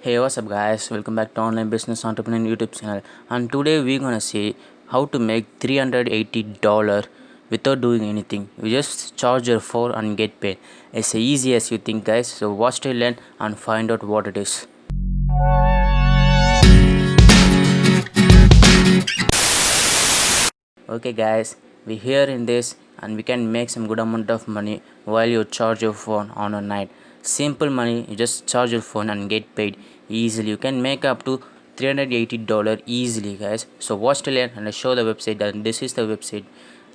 Hey, what's up, guys? Welcome back to Online Business Entrepreneur YouTube channel. And today we're gonna see how to make $380 without doing anything. You just charge your phone and get paid. It's as easy as you think, guys. So watch till end and find out what it is. Okay, guys, we here in this and we can make some good amount of money while you charge your phone on a night. Simple money, you just charge your phone and get paid easily. You can make up to $380 easily, guys. So watch till end and I show the website. And this is the website.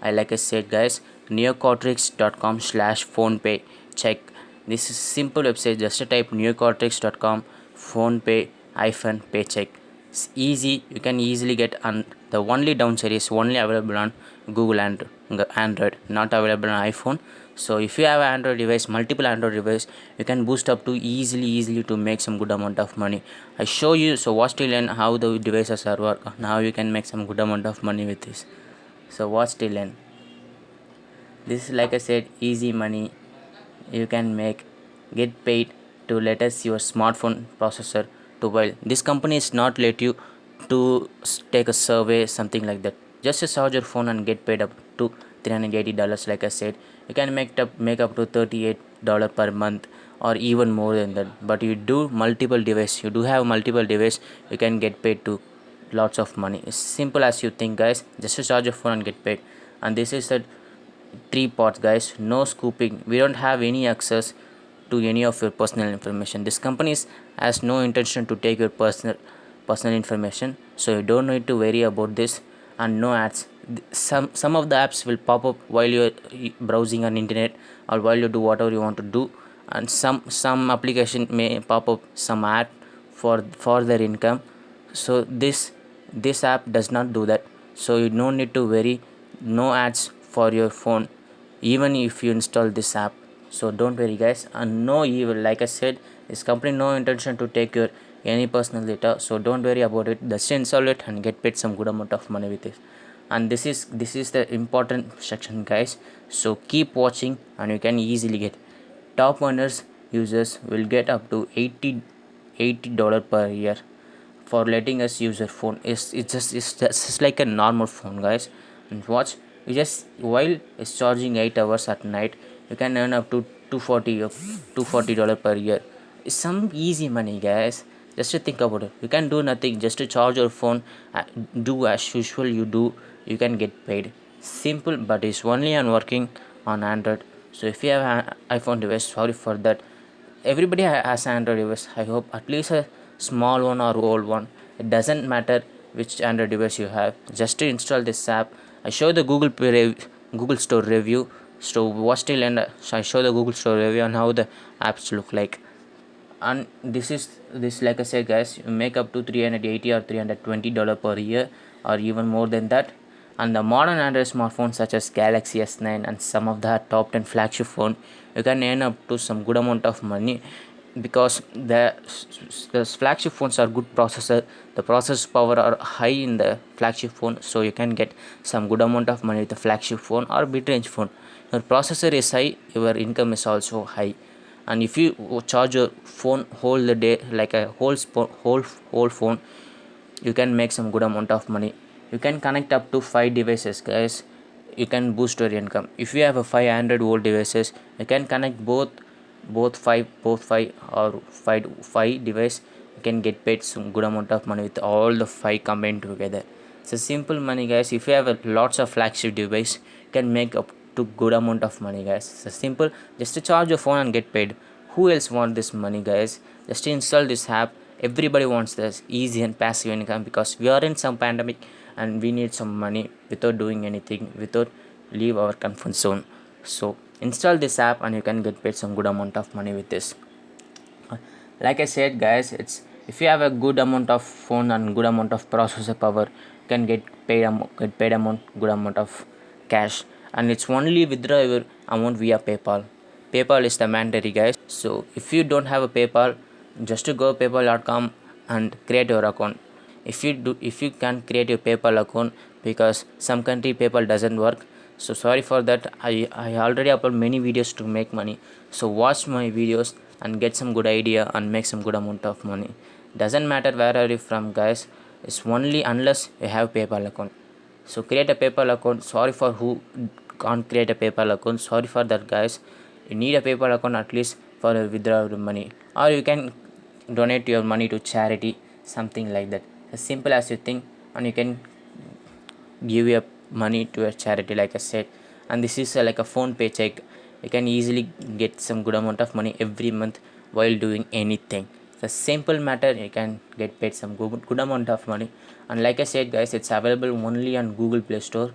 Like I said, guys, neocortex.com/phonePay. Check. This is simple website. Just type neocortex.com phonePay paycheck. It's easy, you can easily get, and the only downside is only available on Google and Android, not available on iPhone. So if you have an Android device, multiple Android device, you can boost up to easily to make some good amount of money. I show you, so watch till end how the devices are work and how you can make some good amount of money with this. So watch till end. This is, like I said, easy money you can make, get paid to let us your smartphone processor to while this company is not let you to take a survey, something like that. Just charge your phone and get paid up to $380. Like I said, you can make up to $38 per month or even more than that. But you do multiple device, you do have multiple device, you can get paid to lots of money. It's simple as you think, guys. Just to charge your phone and get paid. And this is the three parts, guys. No scooping, we don't have any access to any of your personal information. This company has no intention to take your personal information, so you don't need to worry about this. And no ads. Some of the apps will pop up while you're browsing on internet or while you do whatever you want to do, and some application may pop up some ad for their income. So this app does not do that, so you don't need to worry. No ads for your phone even if you install this app. So don't worry, guys. And no evil, like I said, this company no intention to take your any personal data, so don't worry about it. Just install it and get paid some good amount of money with it. And this is the important section, guys. So keep watching and you can easily get. Top earners users will get up to $80 per year for letting us use your phone. It's just like a normal phone, guys. And watch, you just while it's charging 8 hours at night, you can earn up to 240 $240 per year. It's some easy money, guys. Just to think about it, you can do nothing, just to charge your phone, do as usual you do, you can get paid. Simple, but it's only on working on Android. So if you have an iPhone device, sorry for that. Everybody has Android device. I hope at least a small one or old one. It doesn't matter which Android device you have. Just to install this app, I show the Google Store review. So watch till end. So I show the Google Store review on how the apps look like. And this like I said, guys, you make up to 380 or $320 per year or even more than that. And the modern Android smartphones such as Galaxy S9 and some of the top 10 flagship phone, you can earn up to some good amount of money, because the flagship phones are good processor, the process power are high in the flagship phone, so you can get some good amount of money with the flagship phone or mid-range phone. Your processor is high, your income is also high. And if you charge your phone whole the day, like a whole phone, you can make some good amount of money. You can connect up to 5 devices, guys. You can boost your income. If you have a 500 volt devices, you can connect both five or five device. You can get paid some good amount of money with all the 5 combined together. It's a simple money, guys. If you have lots of flagship device, you can make up to good amount of money, guys. It's a simple, just to charge your phone and get paid. Who else want this money, guys? Just to install this app. Everybody wants this easy and passive income, because we are in some pandemic and we need some money without doing anything, without leave our comfort zone. So install this app and you can get paid some good amount of money with this. Like I said, guys, it's if you have a good amount of phone and good amount of processor power, you can get paid amount, good amount of cash. And it's only withdraw your amount via PayPal is the mandatory, guys. So if you don't have a PayPal, just to go paypal.com and create your account. If you can create your PayPal account, because some country PayPal doesn't work. So sorry for that. I already upload many videos to make money. So watch my videos and get some good idea and make some good amount of money. Doesn't matter where are you from, guys. It's only unless you have PayPal account. So create a PayPal account. Sorry for who can't create a PayPal account. Sorry for that, guys. You need a PayPal account at least for withdraw the money, or you can donate your money to charity, something like that. As simple as you think, and you can give your money to a charity, like I said. And this is like a phone pay check. You can easily get some good amount of money every month while doing anything. It's a simple matter. You can get paid some good amount of money. And like I said, guys, it's available only on Google Play Store,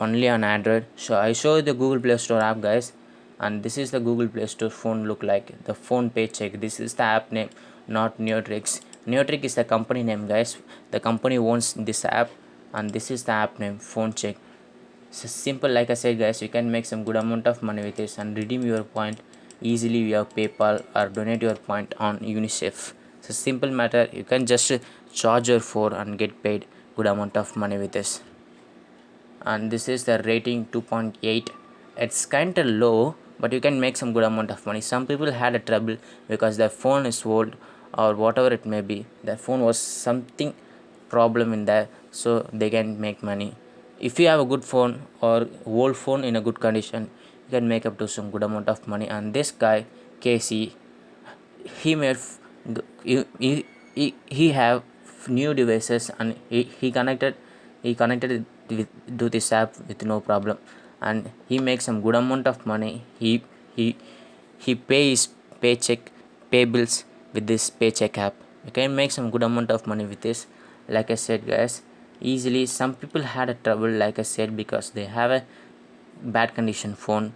only on Android. So I show you the Google Play Store app, guys. And this is the Google Play Store phone look like, the phone pay check. This is the app name, not Neotrix. Neotrix is the company name, guys. The company owns this app, and this is the app name, phone check. So simple, like I said, guys, you can make some good amount of money with this and redeem your point easily via PayPal or donate your point on UNICEF. So simple matter, you can just charge your phone and get paid good amount of money with this. And this is the rating 2.8. It's kind of low, but you can make some good amount of money. Some people had a trouble because their phone is old or whatever it may be, their phone was something problem in there, so they can make money. If you have a good phone or old phone in a good condition, you can make up to some good amount of money. And this guy Casey, he made he have new devices, and he connected it to this app with no problem, and he makes some good amount of money. He pays paycheck pay bills with this paycheck app. You can make some good amount of money with this, like I said, guys, easily. Some people had a trouble, like I said, because they have a bad condition phone,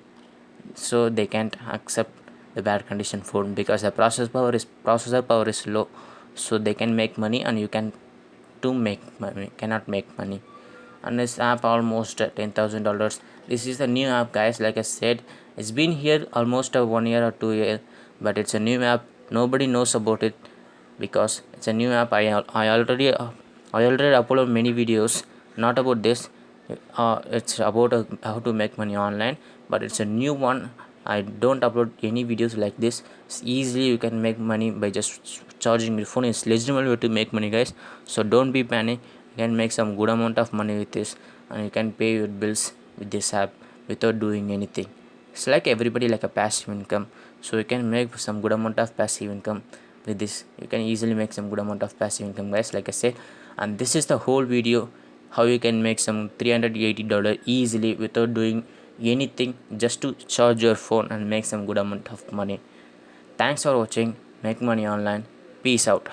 so they can't accept the bad condition phone because the processor power is low, so they can make money and you can to make money cannot make money. And this app almost $10,000. This is the new app, guys. Like I said, it's been here almost a 1 year or 2 year, but it's a new app. Nobody knows about it because it's a new app. I already uploaded many videos, not about this. It's about how to make money online, but it's a new one. I don't upload any videos like this. It's easily you can make money by just charging your phone. It's legitimate way to make money, guys. So don't be panic. You can make some good amount of money with this, and you can pay your bills with this app without doing anything. It's like everybody like a passive income. So you can make some good amount of passive income with this. You can easily make some good amount of passive income, guys, like I said. And this is the whole video, how you can make some $380 easily without doing anything, just to charge your phone and make some good amount of money. Thanks for watching. Make money online. Peace out.